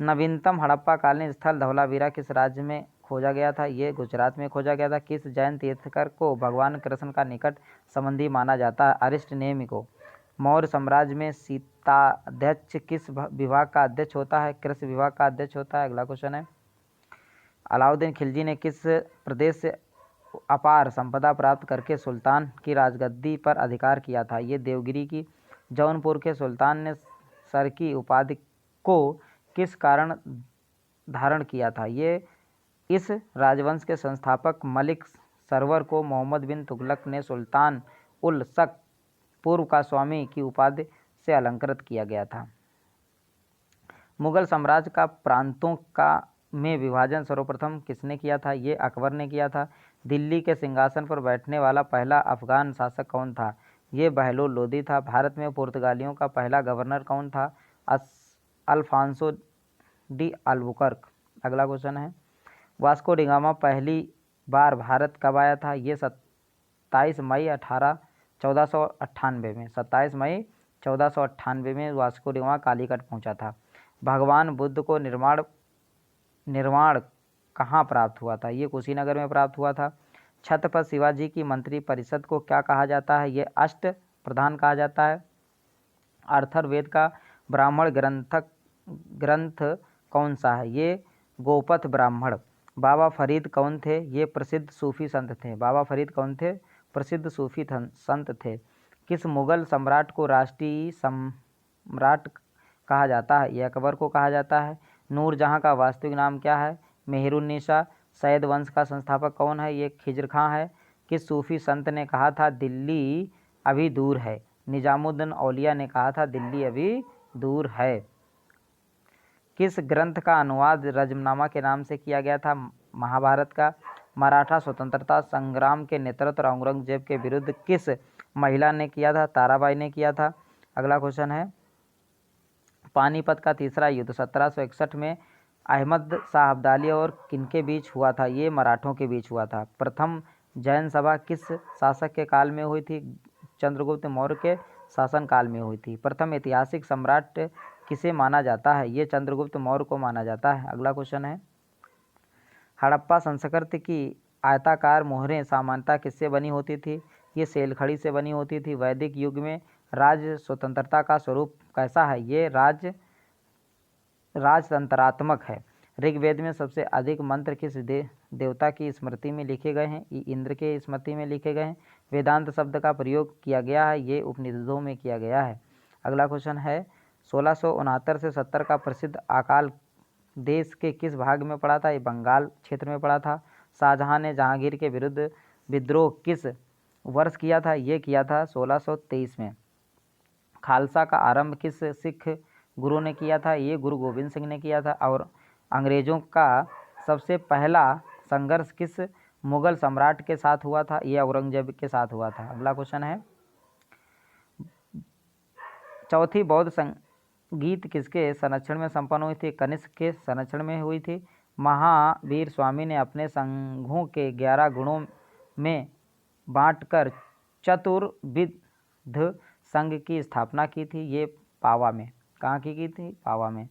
नवीनतम हड़प्पाकालीन स्थल धवलावीरा किस राज्य में खोजा गया था? ये गुजरात में खोजा गया था। किस जैन तीर्थकर को भगवान कृष्ण का निकट संबंधी माना जाता है? अरिष्ट नेमि को। मौर्य साम्राज्य में सीताध्यक्ष किस विभाग का अध्यक्ष होता है? कृषि विभाग का अध्यक्ष होता है। अगला क्वेश्चन है, अलाउद्दीन खिलजी ने किस प्रदेश से अपार संपदा प्राप्त करके सुल्तान की राजगद्दी पर अधिकार किया था? ये देवगिरी की। जौनपुर के सुल्तान ने सर की उपाधि को किस कारण धारण किया था? ये इस राजवंश के संस्थापक मलिक सरवर को मोहम्मद बिन तुगलक ने सुल्तान उल शक पूर्व का स्वामी की उपाधि से अलंकृत किया गया था। मुगल साम्राज्य का प्रांतों का में विभाजन सर्वप्रथम किसने किया था? ये अकबर ने किया था। दिल्ली के सिंहासन पर बैठने वाला पहला अफगान शासक कौन था? ये बहलोल लोदी था। भारत में पुर्तगालियों का पहला गवर्नर कौन था? Afonso de Albuquerque. अगला क्वेश्चन है, वास्को डी गामा पहली बार भारत कब आया था? ये 27 मई 1498 में 27 मई 1498 में वास्को डी गामा कालीकट पहुंचा था। भगवान बुद्ध को निर्वाण कहाँ प्राप्त हुआ था? ये कुशीनगर में प्राप्त हुआ था। छत्रपति शिवाजी की मंत्री परिषद को क्या कहा जाता है? ये अष्ट प्रधान कहा जाता है। अथर्ववेद का ब्राह्मण ग्रंथ कौन सा है? ये गोपथ ब्राह्मण। बाबा फरीद कौन थे? ये प्रसिद्ध सूफी संत थे। बाबा फरीद कौन थे? प्रसिद्ध सूफी संत थे। किस मुगल सम्राट को राष्ट्रीय सम्राट कहा जाता है? ये अकबर को कहा जाता है। नूरजहाँ का वास्तविक नाम क्या है? मेहरुन्निसा। सैयद वंश का संस्थापक कौन है? ये खिज्र खां है। किस सूफी संत ने कहा था दिल्ली अभी दूर है? निजामुद्दीन औलिया ने कहा था दिल्ली अभी दूर है। किस ग्रंथ का अनुवाद रजमनामा के नाम से किया गया था? महाभारत का। मराठा स्वतंत्रता संग्राम के नेतृत्व औरंगजेब के विरुद्ध किस महिला ने किया था? ताराबाई ने किया था। अगला क्वेश्चन है, पानीपत का तीसरा युद्ध 1761 में अहमद शाह अब्दाली और किनके बीच हुआ था? ये मराठों के बीच हुआ था। प्रथम जैन सभा किस शासक के काल में हुई थी? चंद्रगुप्त मौर्य के शासन काल में हुई थी। प्रथम ऐतिहासिक सम्राट किसे माना जाता है? ये चंद्रगुप्त मौर्य को माना जाता है। अगला क्वेश्चन है, हड़प्पा संस्कृति की आयताकार मोहरें सामान्यतः किससे बनी होती थी? ये सेलखड़ी से बनी होती थी। वैदिक युग में राज्य स्वतंत्रता का स्वरूप कैसा है? ये राजतंत्रात्मक है। ऋग्वेद में सबसे अधिक मंत्र किस देवता की स्मृति में लिखे गए हैं? इंद्र के स्मृति में लिखे गए हैं। वेदांत शब्द का प्रयोग किया गया है, ये उपनिषदों में किया गया है। अगला क्वेश्चन है, 1669 से 70 का प्रसिद्ध अकाल देश के किस भाग में पड़ा था? ये बंगाल क्षेत्र में पड़ा था। शाहजहां ने जहांगीर के विरुद्ध विद्रोह किस वर्ष किया था? ये किया था 1623 में। खालसा का आरंभ किस सिख गुरु ने किया था? ये गुरु गोविंद सिंह ने किया था। और अंग्रेजों का सबसे पहला संघर्ष किस मुगल सम्राट के साथ हुआ था? ये औरंगजेब के साथ हुआ था। अगला क्वेश्चन है, चौथी बौद्ध संगीत किसके संरक्षण में संपन्न हुई थी? कनिष्क के संरक्षण में हुई थी। महावीर स्वामी ने अपने संघों के 11 गुणों में बांटकर चतुर्विध संघ की स्थापना की थी। ये पावा में। कहाँ की थी? पावा में।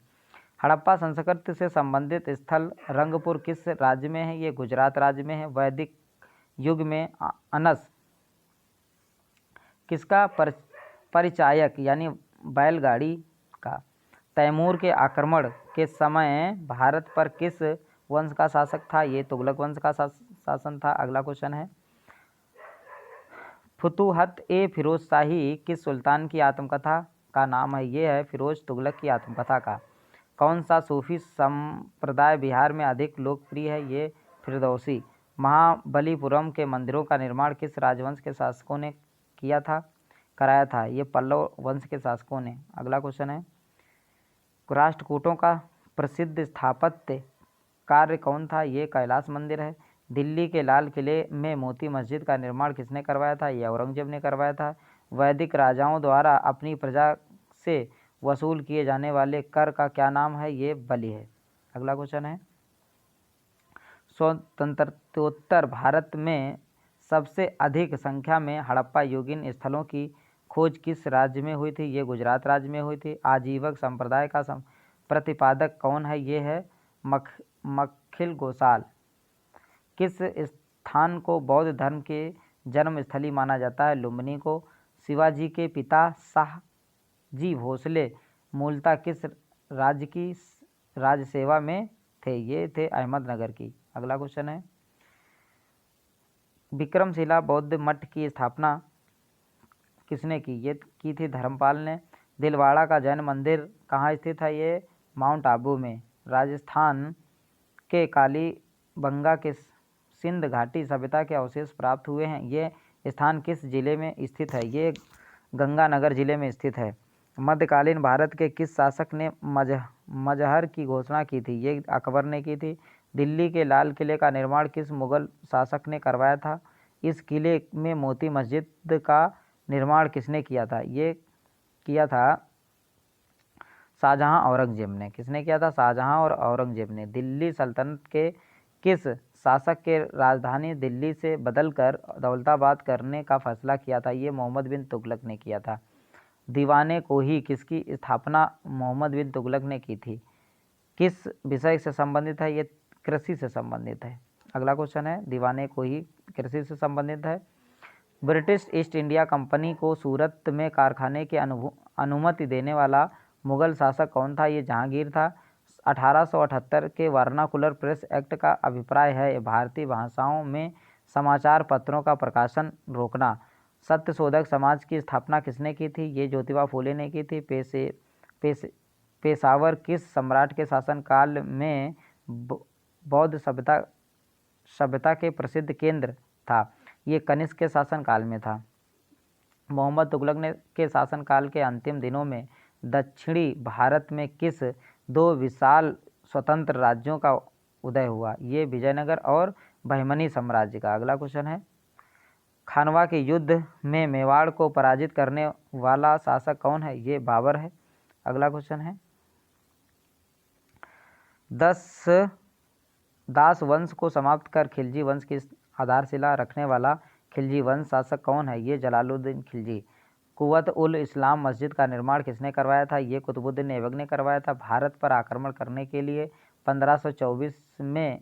हड़प्पा संस्कृति से संबंधित स्थल रंगपुर किस राज्य में है? ये गुजरात राज्य में है। वैदिक युग में अनस किसका परिचायक यानी बैलगाड़ी का? तैमूर के आक्रमण के समय भारत पर किस वंश का शासक था? ये तुगलक वंश का शासन था। अगला क्वेश्चन है, फुतुहत ए फिरोज शाही किस सुल्तान की आत्मकथा का नाम है? ये है फिरोज तुगलक की आत्मकथा का। कौन सा सूफी संप्रदाय बिहार में अधिक लोकप्रिय है? ये फिरदौसी। महाबलीपुरम के मंदिरों का निर्माण किस राजवंश के शासकों ने कराया था? ये पल्लव वंश के शासकों ने। अगला क्वेश्चन है, राष्ट्रकूटों का प्रसिद्ध स्थापत्य कार्य कौन था? ये कैलाश मंदिर है। दिल्ली के लाल किले में मोती मस्जिद का निर्माण किसने करवाया था? ये औरंगजेब ने करवाया था। वैदिक राजाओं द्वारा अपनी प्रजा से वसूल किए जाने वाले कर का क्या नाम है? ये बलि है। अगला क्वेश्चन है, स्वतंत्रोत्तर भारत में सबसे अधिक संख्या में हड़प्पा युगीन स्थलों की खोज किस राज्य में हुई थी? ये गुजरात राज्य में हुई थी। आजीवक संप्रदाय का प्रतिपादक कौन है? ये है मखिल गोसाल। किस स्थान को बौद्ध धर्म के जन्म स्थली माना जाता है? लुम्बिनी को। शिवाजी के पिता शाहजी भोसले मूलतः किस राज्य की राजसेवा में थे? ये थे अहमदनगर की। अगला क्वेश्चन है, विक्रमशिला बौद्ध मठ की स्थापना किसने की? ये की थी धर्मपाल ने। दिलवाड़ा का जैन मंदिर कहाँ स्थित है? ये माउंट आबू में। राजस्थान के कालीबंगा के सिंध घाटी सभ्यता के अवशेष प्राप्त हुए हैं। ये स्थान किस जिले में स्थित है? ये गंगानगर जिले में स्थित है। मध्यकालीन भारत के किस शासक ने मजहर की घोषणा की थी? ये अकबर ने की थी। दिल्ली के लाल किले का निर्माण किस मुगल शासक ने करवाया था? इस किले में मोती मस्जिद का निर्माण किसने किया था? ये किया था शाहजहां औरंगजेब ने। किसने किया था? शाहजहां और औरंगजेब ने। दिल्ली सल्तनत के किस शासक के राजधानी दिल्ली से बदलकर दौलताबाद करने का फैसला किया था? ये मोहम्मद बिन तुगलक ने किया था। दीवाने कोही किसकी स्थापना मोहम्मद बिन तुगलक ने की थी? किस विषय से संबंधित है? ये कृषि से संबंधित है। अगला क्वेश्चन है, दीवाने कोही कृषि से संबंधित है। ब्रिटिश ईस्ट इंडिया कंपनी को सूरत में कारखाने की अनुमति देने वाला मुगल शासक कौन था? ये जहांगीर था। 1878 के वर्नाकुलर प्रेस एक्ट का अभिप्राय है भारतीय भाषाओं में समाचार पत्रों का प्रकाशन रोकना। सत्यशोधक समाज की स्थापना किसने की थी? ये ज्योतिबा फूले ने की थी। पेशावर किस सम्राट के शासनकाल में बौद्ध सभ्यता के प्रसिद्ध केंद्र था? ये कनिष्क के शासनकाल में था। मोहम्मद तुगलक के शासनकाल के अंतिम दिनों में दक्षिणी भारत में किस दो विशाल स्वतंत्र राज्यों का उदय हुआ? ये विजयनगर और बहमनी साम्राज्य का। अगला क्वेश्चन है, खानवा के युद्ध में मेवाड़ को पराजित करने वाला शासक कौन है? ये बाबर है। अगला क्वेश्चन है, दास वंश को समाप्त कर खिलजी वंश की आधारशिला रखने वाला खिलजी वंश शासक कौन है? ये जलालुद्दीन खिलजी। कुव्वत उल इस्लाम मस्जिद का निर्माण किसने करवाया था? ये कुतुबुद्दीन ऐबक ने करवाया था। भारत पर आक्रमण करने के लिए 1524 में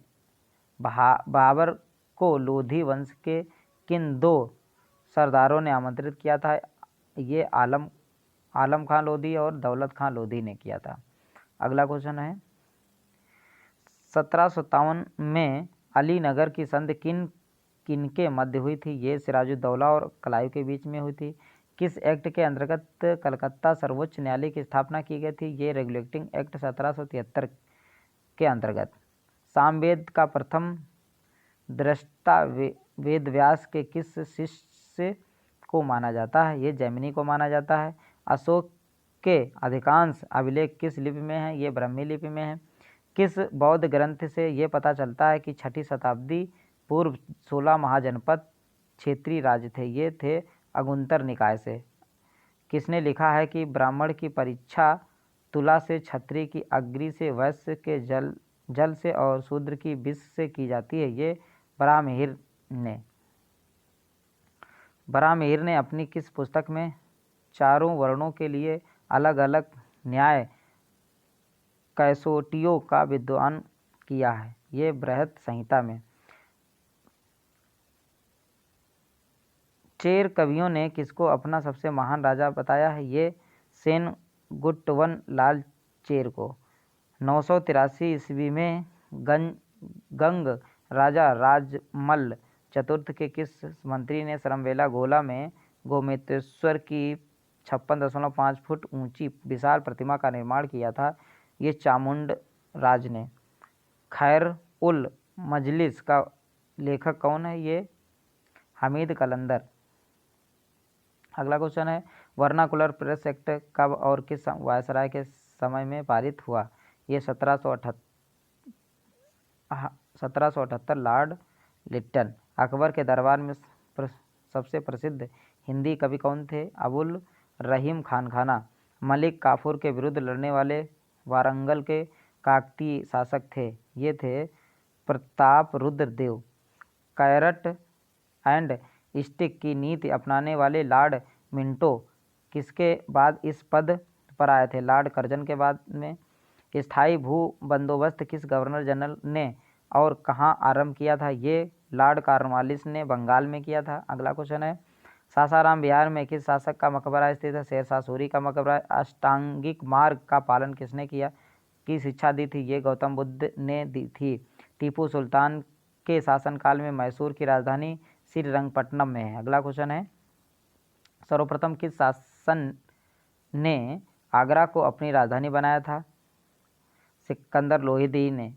बाबर को लोधी वंश के किन दो सरदारों ने आमंत्रित किया था? ये आलम खां लोधी और दौलत खां लोधी ने किया था। अगला क्वेश्चन है, 1757 में अलीनगर की संधि किनके मध्य हुई थी? ये सिराजुद्दौला और क्लाइव के बीच में हुई थी। किस एक्ट के अंतर्गत कलकत्ता सर्वोच्च न्यायालय की स्थापना की गई थी? ये रेगुलेटिंग एक्ट 1773 के अंतर्गत। सामवेद का प्रथम दृष्टा वेदव्यास के किस शिष्य को माना जाता है? ये जैमिनी को माना जाता है। अशोक के अधिकांश अभिलेख किस लिपि में हैं? ये ब्राह्मी लिपि में है। किस बौद्ध ग्रंथ से ये पता चलता है कि 6ठी शताब्दी पूर्व 16 महाजनपद क्षेत्रीय राज्य थे? ये थे अगुंतर निकाय से। किसने लिखा है कि ब्राह्मण की परीक्षा तुला से, क्षत्रिय की अग्नि से, वैश्य के जल से और शूद्र की विष से की जाती है? ये बराहमिहिर ने। बराहमिहिर ने अपनी किस पुस्तक में चारों वर्णों के लिए अलग अलग न्याय कसौटियों का विद्वान किया है? ये बृहत संहिता में। चेर कवियों ने किसको अपना सबसे महान राजा बताया है? ये सेनगुट्टवन लाल चेर को। 983 ईस्वी में गंग राजा राजमल चतुर्थ के किस मंत्री ने सरमवेला गोला में गोमेतेश्वर की 56.5 फुट ऊंची विशाल प्रतिमा का निर्माण किया था? ये चामुंड राज ने। खैर उल मजलिस का लेखक कौन है? ये हमीद कलंदर। अगला क्वेश्चन है, वर्नाकुलर प्रेस एक्ट कब और किस वायसराय के समय में पारित हुआ? ये 1778 लॉर्ड लिट्टन। अकबर के दरबार में सबसे प्रसिद्ध हिंदी कवि कौन थे? अबुल रहीम खानखाना। मलिक काफूर के विरुद्ध लड़ने वाले वारंगल के काकतीय शासक थे? ये थे प्रताप रुद्र देव। कैरट एंड स्टिक की नीति अपनाने वाले लॉर्ड मिंटो किसके बाद इस पद पर आए थे? लॉर्ड कर्जन के बाद में। स्थायी भू बंदोबस्त किस गवर्नर जनरल ने और कहाँ आरंभ किया था? ये लॉर्ड कॉर्नवालिस ने बंगाल में किया था। अगला क्वेश्चन है, सासाराम बिहार में किस शासक का मकबरा स्थित है? शेरशाह सूरी का मकबरा। अष्टांगिक मार्ग का पालन किसने किया की शिक्षा दी थी? ये गौतम बुद्ध ने दी थी। टीपू सुल्तान के शासनकाल में मैसूर की राजधानी श्रीरंगपट्टनम में है। अगला क्वेश्चन है, सर्वप्रथम किस शासन ने आगरा को अपनी राजधानी बनाया था? सिकंदर लोदी ने।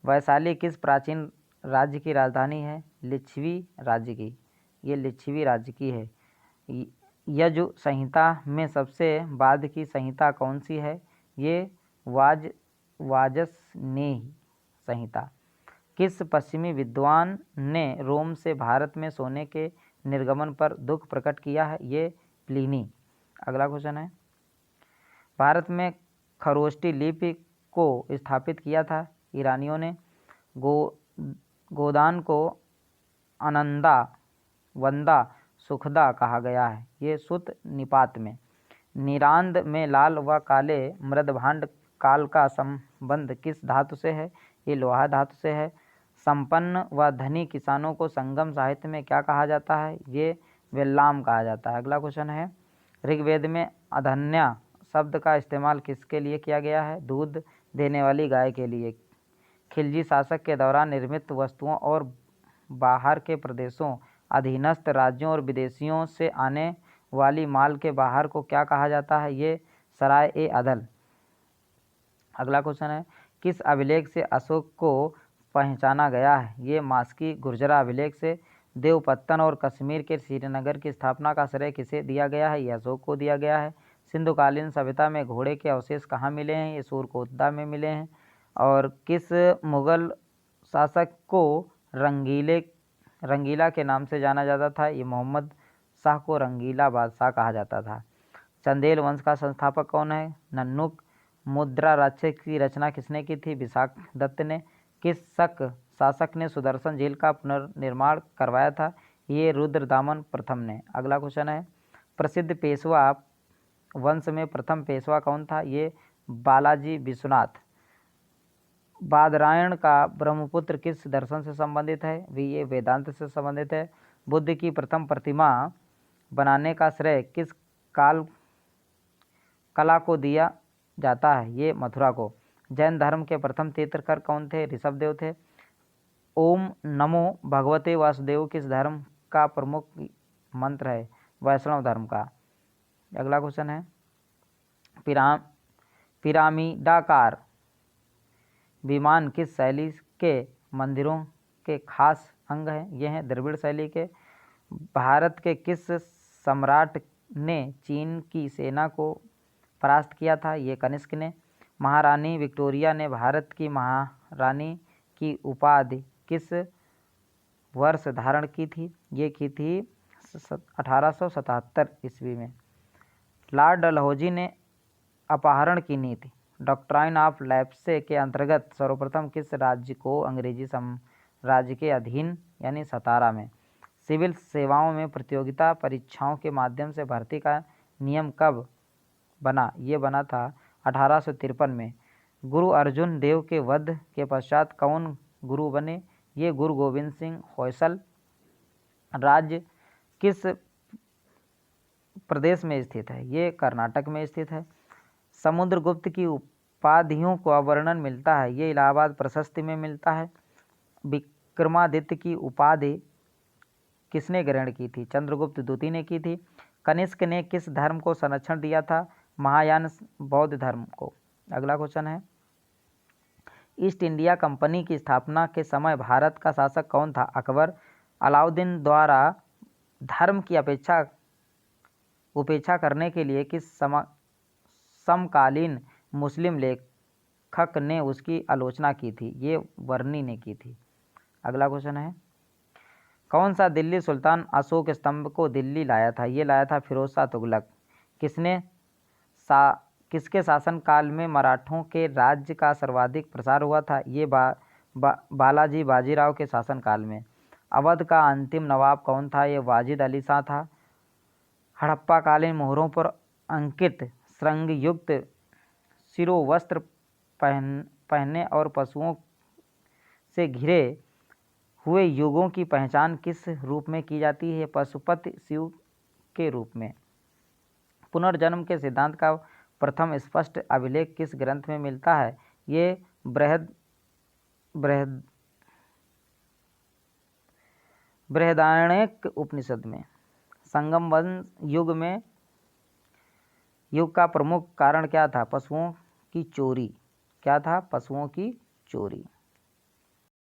वैशाली किस प्राचीन राज्य की राजधानी है? लिच्छवी राज्य की। ये लिच्छवी राज्य की है। यजु संहिता में सबसे बाद की संहिता कौन सी है? ये वाजस्नेही संहिता। किस पश्चिमी विद्वान ने रोम से भारत में सोने के निर्गमन पर दुख प्रकट किया है? ये प्लिनी। अगला क्वेश्चन है, भारत में खरोष्टी लिपि को स्थापित किया था ईरानियों ने। गोदान को अनंदा, वंदा, सुखदा कहा गया है। ये सुत निपात में। निरांद में लाल व काले मृदभांड काल का संबंध किस धातु से है? ये लोहा धातु से है। संपन्न व धनी किसानों को संगम साहित्य में क्या कहा जाता है? ये वेल्लाम कहा जाता है। अगला क्वेश्चन है, ऋग्वेद में अधन्या शब्द का इस्तेमाल किसके लिए किया गया है? दूध देने वाली गाय के लिए। खिलजी शासक के दौरान निर्मित वस्तुओं और बाहर के प्रदेशों, अधीनस्थ राज्यों और विदेशियों से आने वाली माल के बाहर को क्या कहा जाता है? ये सराय ए अदल। अगला क्वेश्चन है, किस अभिलेख से अशोक को पहचाना गया है? ये मास्की गुर्जरा अभिलेख से। देवपत्तन और कश्मीर के श्रीनगर की स्थापना का श्रेय किसे दिया गया है? ये अशोक को दिया गया है। सिंधुकालीन सभ्यता में घोड़े के अवशेष कहाँ मिले हैं? ये सूरकोतला में मिले हैं। और किस मुगल शासक को रंगीला के नाम से जाना जाता था? ये मोहम्मद शाह को रंगीला बादशाह कहा जाता था। चंदेल वंश का संस्थापक कौन है? नन्नुक। मुद्रा राक्षस की रचना किसने की थी? विशाख दत्त ने। किस शासक ने सुदर्शन झील का पुनर्निर्माण करवाया था? ये रुद्रदामन प्रथम ने। अगला क्वेश्चन है, प्रसिद्ध पेशवा वंश में प्रथम पेशवा कौन था? ये बालाजी विश्वनाथ। बादरायण का ब्रह्मपुत्र किस दर्शन से संबंधित है? ये वेदांत से संबंधित है। बुद्ध की प्रथम प्रतिमा बनाने का श्रेय किस कला को दिया जाता है? ये मथुरा को। जैन धर्म के प्रथम तीर्थंकर कौन थे? ऋषभदेव थे। ओम नमो भगवते वासुदेव किस धर्म का प्रमुख मंत्र है? वैष्णव धर्म का। अगला क्वेश्चन है, पिरामिडाकार विमान किस शैली के मंदिरों के खास अंग हैं? ये हैं द्रविड़ शैली के। भारत के किस सम्राट ने चीन की सेना को परास्त किया था? ये कनिष्क ने। महारानी विक्टोरिया ने भारत की महारानी की उपाधि किस वर्ष धारण की थी? ये की थी 1877 ईस्वी में। लॉर्ड डलहौजी ने अपहरण की नीति डॉक्ट्राइन ऑफ लैप्से के अंतर्गत सर्वप्रथम किस राज्य को अंग्रेजी साम्राज्य के अधीन यानी सतारा में सिविल सेवाओं में प्रतियोगिता परीक्षाओं के माध्यम से भर्ती का नियम कब बना? ये बना था 1853 में। गुरु अर्जुन देव के वध के पश्चात कौन गुरु बने? ये गुरु गोविंद सिंह होयसल। राज्य किस प्रदेश में स्थित है? ये कर्नाटक में स्थित है। समुद्रगुप्त की उपाधियों का वर्णन मिलता है? ये इलाहाबाद प्रशस्ति में मिलता है। विक्रमादित्य की उपाधि किसने ग्रहण की थी? चंद्रगुप्त द्वितीय ने की थी। कनिष्क ने किस धर्म को संरक्षण दिया था? महायान बौद्ध धर्म को। अगला क्वेश्चन है, ईस्ट इंडिया कंपनी की स्थापना के समय भारत का शासक कौन था? अकबर। अलाउद्दीन द्वारा धर्म की उपेक्षा करने के लिए किस समकालीन मुस्लिम लेखक ने उसकी आलोचना की थी? ये वर्नी ने की थी। अगला क्वेश्चन है, कौन सा दिल्ली सुल्तान अशोक स्तंभ को दिल्ली लाया था? ये लाया था फिरोज शाह तुगलक। किसके शासनकाल में मराठों के राज्य का सर्वाधिक प्रसार हुआ था? ये बालाजी बाजीराव के शासनकाल में। अवध का अंतिम नवाब कौन था? ये वाजिद अली शाह था। हड़प्पाकालीन मोहरों पर अंकित श्रृंगयुक्त शिरोवस्त्र पहनने और पशुओं से घिरे हुए युगों की पहचान किस रूप में की जाती है? पशुपति शिव के रूप में। पुनर्जन्म के सिद्धांत का प्रथम स्पष्ट अभिलेख किस ग्रंथ में मिलता है? ये बृहदारण्यक उपनिषद में। संगम वंश युग का प्रमुख कारण क्या था? पशुओं की चोरी। क्या था? पशुओं की चोरी।